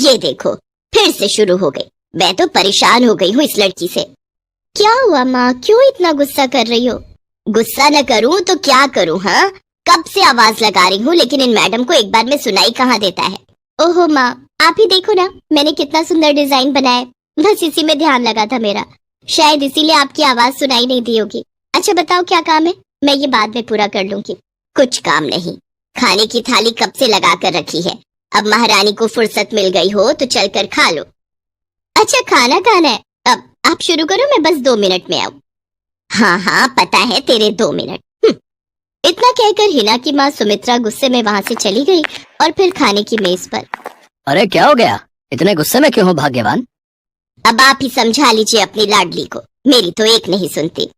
ये देखो फिर से शुरू हो गई। मैं तो परेशान हो गई हूँ इस लड़की से। क्या हुआ माँ, क्यों इतना गुस्सा कर रही हो? गुस्सा न करूँ तो क्या करूँ? हाँ, कब से आवाज लगा रही हूँ लेकिन इन मैडम को एक बार में सुनाई कहाँ देता है। ओहो माँ, आप ही देखो ना, मैंने कितना सुंदर डिजाइन बनाया, बस इसी में ध्यान लगा था मेरा, शायद इसीलिए आपकी आवाज सुनाई नहीं दी होगी। अच्छा बताओ क्या काम है, मैं ये बाद में पूरा कर लूंगी। कुछ काम नहीं, खाने की थाली कब से लगा कर रखी है, अब महारानी को फुर्सत मिल गई हो तो चलकर खा लो। अच्छा खाना खाना है, अब आप शुरू करो, मैं बस 2 मिनट में आऊँ। हाँ हाँ पता है तेरे 2 मिनट। इतना कहकर हिना की माँ सुमित्रा गुस्से में वहाँ से चली गई और फिर खाने की मेज पर। अरे क्या हो गया, इतने गुस्से में क्यों हो भाग्यवान? अब आप ही समझा लीजिए अपनी लाडली को, मेरी तो एक नहीं सुनती।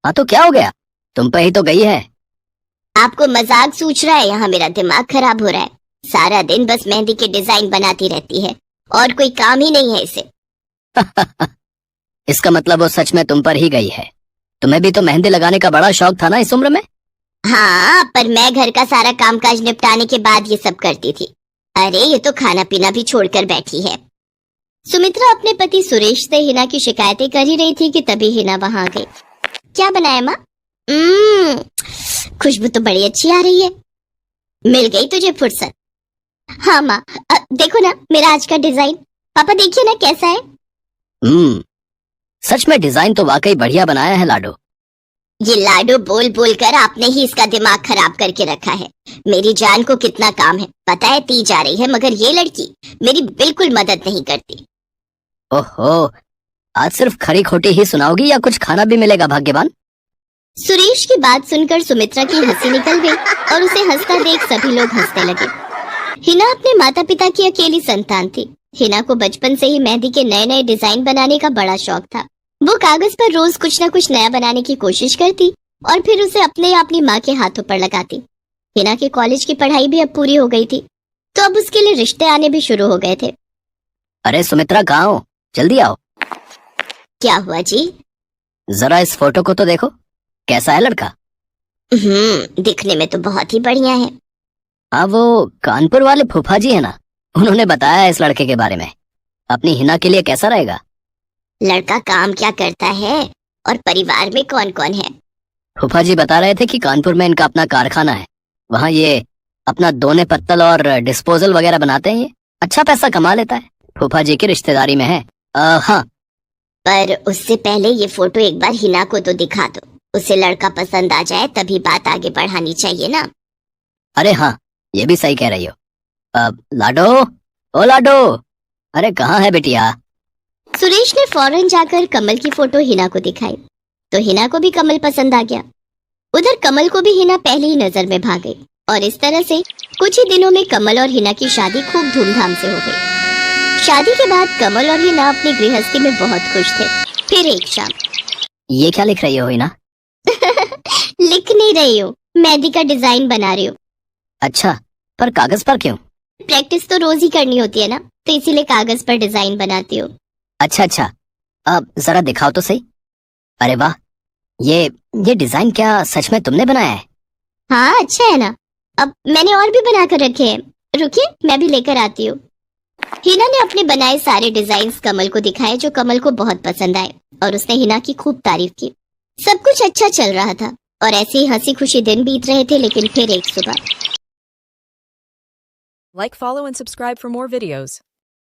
हाँ तो क्या हो गया, तुम पे ही तो गई है। आपको मजाक सूझ रहा है? यहाँ मेरा दिमाग खराब हो रहा है, सारा दिन बस मेहंदी के डिजाइन बनाती रहती है और कोई काम ही नहीं है इसे। इसका मतलब वो सच में तुम पर ही गई है। तुम्हें भी तो मेहंदी लगाने का बड़ा शौक था ना इस उम्र में? हाँ, पर मैं घर का सारा कामकाज निपटाने के बाद ये सब करती थी। अरे ये तो खाना पीना भी छोड़कर बैठी है। सुमित्रा अपने पति सुरेश से हिना की शिकायतें कर ही रही थी कि तभी हिना वहां आ गई। क्या बनाया माँ? खुशबू तो बड़ी अच्छी आ रही है। मिल गई तुझे फुर्सत? हाँ माँ, देखो ना मेरा आज का डिजाइन, पापा देखिए ना कैसा है। सच में डिजाइन तो वाकई बढ़िया बनाया है लाडो। ये लाडो बोल बोल कर आपने ही इसका दिमाग खराब करके रखा है। मेरी जान को कितना काम है पता है, ती जा रही है, मगर ये लड़की मेरी बिल्कुल मदद नहीं करती। ओहो, आज सिर्फ खरी खोटी ही सुनाओगी या कुछ खाना भी मिलेगा भाग्यवान? सुरेश की बात सुनकर सुमित्रा की हंसी निकल गई और उसे हंसता देख सभी लोग हंसने लगे। हिना अपने माता पिता की अकेली संतान थी। हिना को बचपन से ही मेहंदी के नए नए डिजाइन बनाने का बड़ा शौक था। वो कागज पर रोज कुछ न कुछ नया बनाने की कोशिश करती और फिर उसे अपने अपनी माँ के हाथों पर लगाती। हिना के कॉलेज की पढ़ाई भी अब पूरी हो गई थी, तो अब उसके लिए रिश्ते आने भी शुरू हो गए थे। अरे सुमित्रा कहाँ हो, जल्दी आओ। क्या हुआ जी? जरा इस फोटो को तो देखो, कैसा है लड़का? दिखने में तो बहुत ही बढ़िया है। हाँ, वो कानपुर वाले फूफा जी है ना, उन्होंने बताया इस लड़के के बारे में। अपनी हिना के लिए कैसा रहेगा? लड़का काम क्या करता है और परिवार में कौन कौन है? फूफा जी बता रहे थे कि कानपुर में इनका अपना कारखाना है, वहाँ ये अपना दोने पत्तल और डिस्पोजल वगैरह बनाते हैं। ये अच्छा पैसा कमा लेता है, फूफा जी की रिश्तेदारी में है। हाँ, पर उससे पहले ये फोटो एक बार हिना को तो दिखा दो, उसे लड़का पसंद आ जाए तभी बात आगे बढ़ानी चाहिए ना। अरे हाँ, ये भी सही कह रही हो। लाडो, ओ लाडो, अरे कहाँ है बिटिया? सुरेश ने फौरन जाकर कमल की फोटो हिना को दिखाई तो हिना को भी कमल पसंद आ गया। उधर कमल को भी हिना पहली ही नजर में भाग गई और इस तरह से कुछ ही दिनों में कमल और हिना की शादी खूब धूमधाम से हो गई। शादी के बाद कमल और हिना अपनी गृहस्थी में बहुत खुश थे। फिर एक शाम। ये क्या लिख रही हो हिना? लिख नहीं रही हूँ, मेहंदी का डिजाइन बना रही हूँ। अच्छा, पर कागज पर क्यों? प्रैक्टिस तो रोज ही करनी होती है ना, तो इसीलिए कागज पर डिजाइन बनाती हूँ। अच्छा, अब जरा दिखाओ तो सही। अरे वाह, ये डिजाइन क्या सच में तुमने बनाया है? हाँ अच्छा है ना, अब मैंने और भी बना कर रखे हैं, रुकिए मैं भी लेकर आती हूँ। हिना ने अपने बनाए सारे डिजाइन्स कमल को दिखाए जो कमल को बहुत पसंद आए और उसने हिना की खूब तारीफ की। सब कुछ अच्छा चल रहा था और ऐसे ही हंसी खुशी दिन बीत रहे थे, लेकिन फिर एक सुबह। Like, follow, and subscribe for more videos.